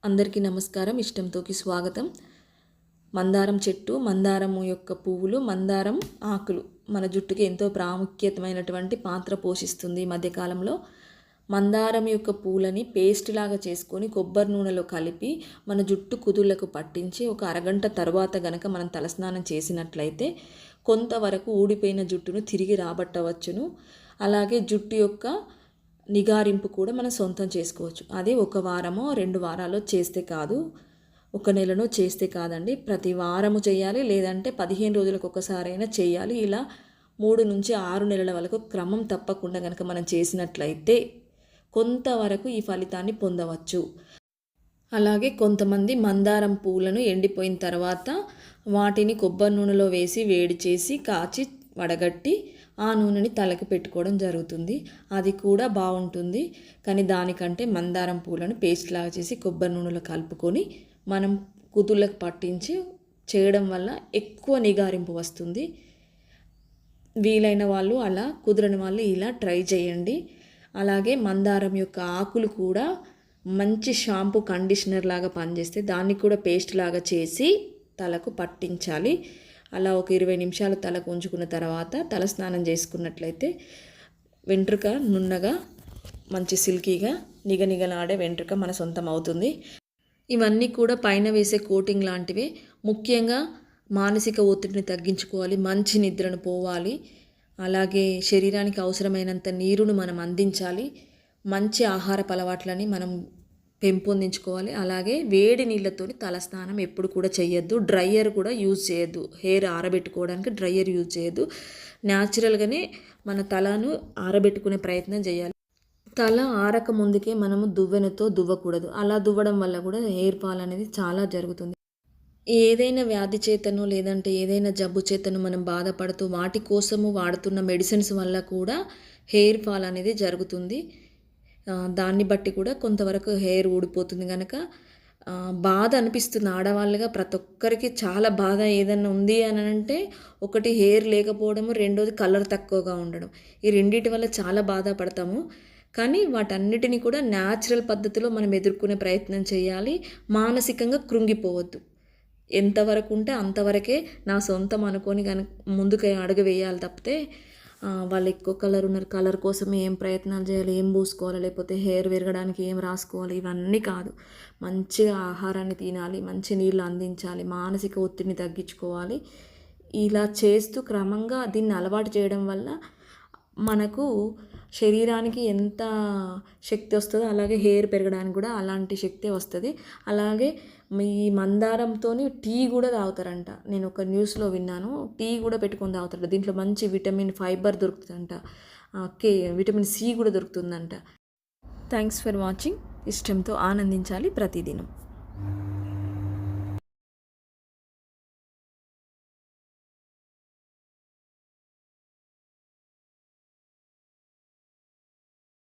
అందరికీ నమస్కారం. ఇష్టంతోకి స్వాగతం. మందారం చెట్టు, మందారము యొక్క పువ్వులు, మందారం ఆకులు మన జుట్టుకి ఎంతో ప్రాముఖ్యతమైనటువంటి పాత్ర పోషిస్తుంది. ఈ మధ్యకాలంలో మందారం యొక్క పూలని పేస్ట్ లాగా చేసుకొని కొబ్బరి నూనెలో కలిపి మన జుట్టు కుదుళ్లకు పట్టించి ఒక అరగంట తర్వాత గనక మనం తలస్నానం చేసినట్లయితే కొంతవరకు ఊడిపోయిన జుట్టును తిరిగి రాబట్టవచ్చును. అలాగే జుట్టు యొక్క నిగారింపు కూడా మనం సొంతం చేసుకోవచ్చు. అది ఒక వారమో 2 వారాల్లో చేస్తే కాదు, ఒక నెలలో చేస్తే కాదండి, ప్రతి వారము చేయాలి, లేదంటే 15 రోజులకు ఒకసారైనా చేయాలి. ఇలా 3 నుంచి 6 నెలల వరకు క్రమం తప్పకుండా కనుక మనం చేసినట్లయితే కొంతవరకు ఈ ఫలితాన్ని పొందవచ్చు. అలాగే కొంతమంది మందారం పూలను ఎండిపోయిన తర్వాత వాటిని కొబ్బరి నూనెలో వేసి వేడి చేసి కాచి వడగట్టి ఆ నూనెని తలకి పెట్టుకోవడం జరుగుతుంది. అది కూడా బాగుంటుంది. కానీ దానికంటే మందారం పూలను పేస్ట్ లాగా చేసి కొబ్బరి నూనెలో కలుపుకొని మనం కుదుళ్ళకు పట్టించి చేయడం వల్ల ఎక్కువ నిగారింపు వస్తుంది. వీలైన వాళ్ళు అలా, కుదరని వాళ్ళు ఇలా ట్రై చేయండి. అలాగే మందారం యొక్క ఆకులు కూడా మంచి షాంపూ కండిషనర్ లాగా పనిచేస్తే దాన్ని కూడా పేస్ట్ లాగా చేసి తలకు పట్టించాలి. అలా ఒక 20 నిమిషాలు తలకు ఉంచుకున్న తర్వాత తలస్నానం చేసుకున్నట్లయితే వెంట్రుక నున్నగా, మంచి సిల్కీగా, నిగనిగలాడే వెంట్రుక మన సొంతం అవుతుంది. ఇవన్నీ కూడా పైన వేసే కోటింగ్ లాంటివే. ముఖ్యంగా మానసిక ఒత్తిడిని తగ్గించుకోవాలి, మంచి నిద్రను పోవాలి, అలాగే శరీరానికి అవసరమైనంత నీరును మనం అందించాలి, మంచి ఆహారపు అలవాట్లని మనం పెంపొందించుకోవాలి. అలాగే వేడి నీళ్ళతో తలస్నానం ఎప్పుడు కూడా చేయొద్దు. డ్రయర్ కూడా యూజ్ చేయొద్దు. హెయిర్ ఆరబెట్టుకోవడానికి డ్రయర్ యూజ్ చేయొద్దు. న్యాచురల్గానే మన తలను ఆరబెట్టుకునే ప్రయత్నం చేయాలి. తల ఆరక ముందుకే మనము దువ్వెనతో దువ్వకూడదు. అలా దువ్వడం వల్ల కూడా హెయిర్ ఫాల్ అనేది చాలా జరుగుతుంది. ఏదైనా వ్యాధి చేతనో లేదంటే ఏదైనా జబ్బు చేతనో మనం బాధపడుతూ వాటి కోసము వాడుతున్న మెడిసిన్స్ వల్ల కూడా హెయిర్ ఫాల్ అనేది జరుగుతుంది. దాన్ని బట్టి కూడా కొంతవరకు హెయిర్ ఊడిపోతుంది. కనుక బాధ అనిపిస్తుంది ఆడవాళ్ళుగా ప్రతి ఒక్కరికి. చాలా బాధ ఏదన్నా ఉంది అని అంటే, ఒకటి హెయిర్ లేకపోవడము, రెండోది కలర్ తక్కువగా ఉండడం. ఈ రెండింటి వల్ల చాలా బాధపడతాము. కానీ వాటన్నిటిని కూడా న్యాచురల్ పద్ధతిలో మనం ఎదుర్కొనే ప్రయత్నం చేయాలి. మానసికంగా కృంగిపోవద్దు. ఎంతవరకు ఉంటే అంతవరకే నా సొంతం అనుకొని కనుక ముందుకు అడుగు వేయాలి తప్పితే వాళ్ళు ఎక్కువ కలర్ ఉన్నారు, కలర్ కోసం ఏం ప్రయత్నాలు చేయాలి, ఏం పూసుకోవాలి, లేకపోతే హెయిర్ పెరగడానికి ఏం రాసుకోవాలి, ఇవన్నీ కాదు. మంచిగా ఆహారాన్ని తినాలి, మంచి నీళ్ళు అందించాలి, మానసిక ఒత్తిడిని తగ్గించుకోవాలి. ఇలా చేస్తూ క్రమంగా దీన్ని అలవాటు చేయడం వల్ల మనకు శరీరానికి ఎంత శక్తి వస్తుందో అలాగే హెయిర్ పెరగడానికి కూడా అలాంటి శక్తి వస్తుంది. అలాగే మీ మందారంతో టీ కూడా తాగుతారంట. నేను ఒక న్యూస్లో విన్నాను. టీ కూడా పెట్టుకొని తాగుతారు. దీంట్లో మంచి విటమిన్ ఫైబర్ దొరుకుతుందంట. విటమిన్ సి కూడా దొరుకుతుందంట. Thanks for watching. ఇష్టంతో ఆనందించాలి ప్రతిదినం.